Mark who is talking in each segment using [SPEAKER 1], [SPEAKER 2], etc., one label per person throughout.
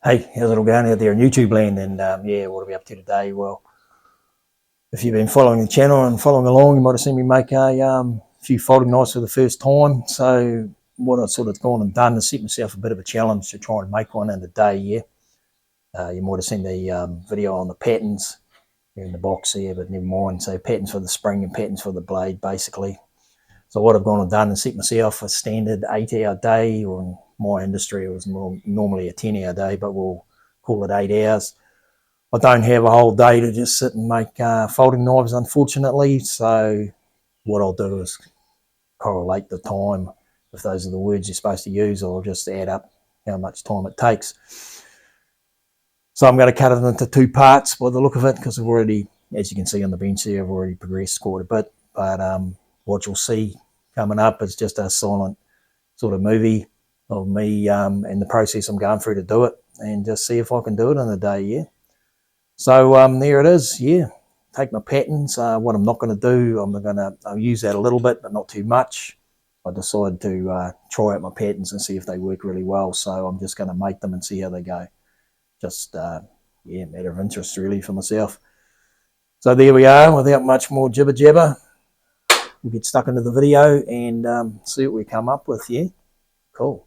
[SPEAKER 1] Hey, how's it all going out there in YouTube land? And yeah, what are we up to today? Well, if you've been following the channel and following along, you might have seen me make a few folding knives for the first time. So what I've sort of gone and done is set myself a bit of a challenge to try and make one in a day. Yeah, you might have seen the video on the patterns in the box here, but never mind. So patterns for the spring and patterns for the blade, basically. So what I've gone and done is set myself a standard 8-hour day, or in my industry it was normally a 10-hour day, but we'll call it 8 hours. I don't have a whole day to just sit and make folding knives, unfortunately. So what I'll do is correlate the time. If those are the words you're supposed to use, I'll just add up how much time it takes. So I'm going to cut it into two parts by the look of it, because I've already, as you can see on the bench here, I've already progressed quite a bit. But what you'll see coming up is just a silent sort of movie of me and the process I'm going through to do it, and just see if I can do it in a day. Yeah. So there it is. Yeah, take my patterns. What I'm not going to do, I'll use that a little bit, but not too much. I decided to try out my patterns and see if they work really well. So I'm just going to make them and see how they go. Just yeah, matter of interest really for myself. So there we are. Without much more jibber jabber, we'll get stuck into the video and see what we come up with. Yeah, cool.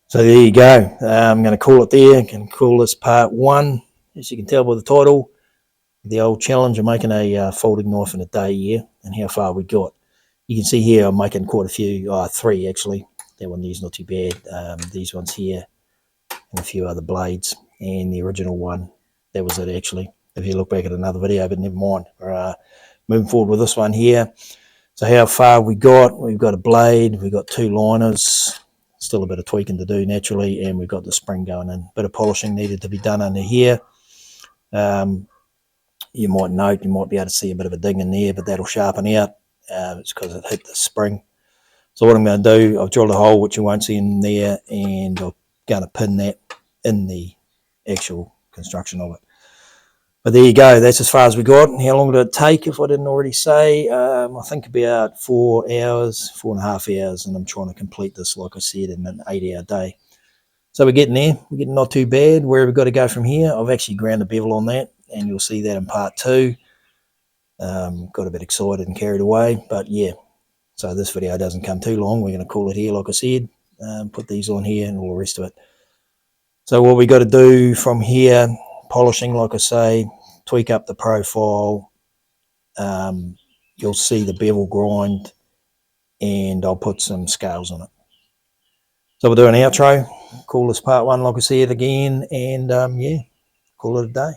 [SPEAKER 1] So there you go. I'm going to call it there. I'm going to call this part 1. As you can tell by the title, the old challenge of making a folding knife in a day here, and how far we got. You can see here I'm making quite a few, 3 actually. That one there's not too bad. These ones here and a few other blades, and the original one, that was it actually. If you look back at another video, but never mind. We're moving forward with this one here. So how far we got? We've got a blade, we've got 2 liners, still a bit of tweaking to do naturally, and we've got the spring going in. Bit of polishing needed to be done under here. You might note, you might be able to see a bit of a ding in there, but that'll sharpen out. It's because it hit the spring. So what I'm going to do, I've drilled a hole which you won't see in there, and I'm going to pin that in the actual construction of it. But there you go, that's as far as we got. And how long did it take, if I didn't already say? I think about 4 hours, 4.5 hours, and I'm trying to complete this, like I said, in an 8-hour day. So we're getting there. We're getting not too bad. Where have we got to go from here? I've actually ground the bevel on that, and you'll see that in part 2. Got a bit excited and carried away, but yeah. So this video doesn't come too long. We're going to call it here, like I said. Put these on here and all the rest of it. So what we got to do from here, polishing, like I say, tweak up the profile. You'll see the bevel grind, and I'll put some scales on it. So we'll do an outro, call this part 1, like I said again, and yeah, call it a day.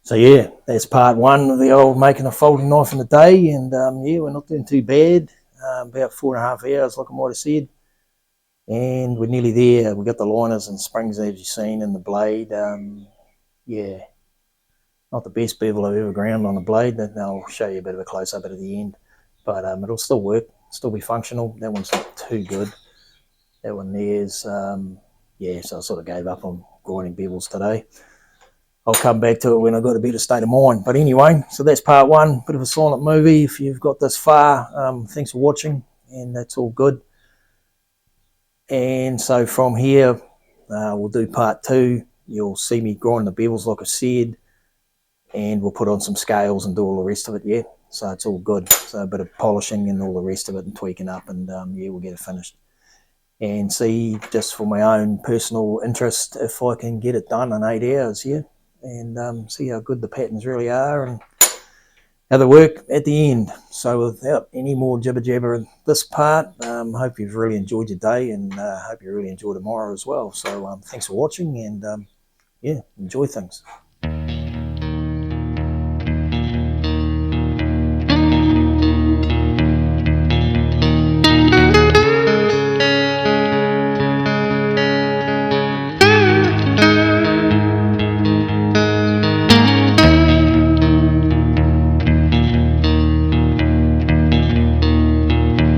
[SPEAKER 1] So yeah, that's part 1 of the old making a folding knife in a day, and yeah, we're not doing too bad. About 4.5 hours, like I might have said, and we're nearly there. We got the liners and springs, as you've seen, in the blade. Yeah, not the best bevel I've ever ground on a blade. I'll show you a bit of a close-up at the end, but it'll still work, still be functional. That one's not too good. That one there's, yeah, so I sort of gave up on grinding bevels today. I'll come back to it when I've got a better state of mind. But anyway, so that's part 1, bit of a silent movie. If you've got this far, thanks for watching, and that's all good. And so from here, we'll do part 2. You'll see me grind the bevels, like I said, and we'll put on some scales and do all the rest of it, yeah. So it's all good. So a bit of polishing and all the rest of it and tweaking up, and yeah, we'll get it finished. And see, just for my own personal interest, if I can get it done in 8 hours, yeah. And see how good the patterns really are and how they work at the end. So without any more jibber jabber in this part, hope you've really enjoyed your day, and hope you really enjoy tomorrow as well. So thanks for watching, and yeah, enjoy things.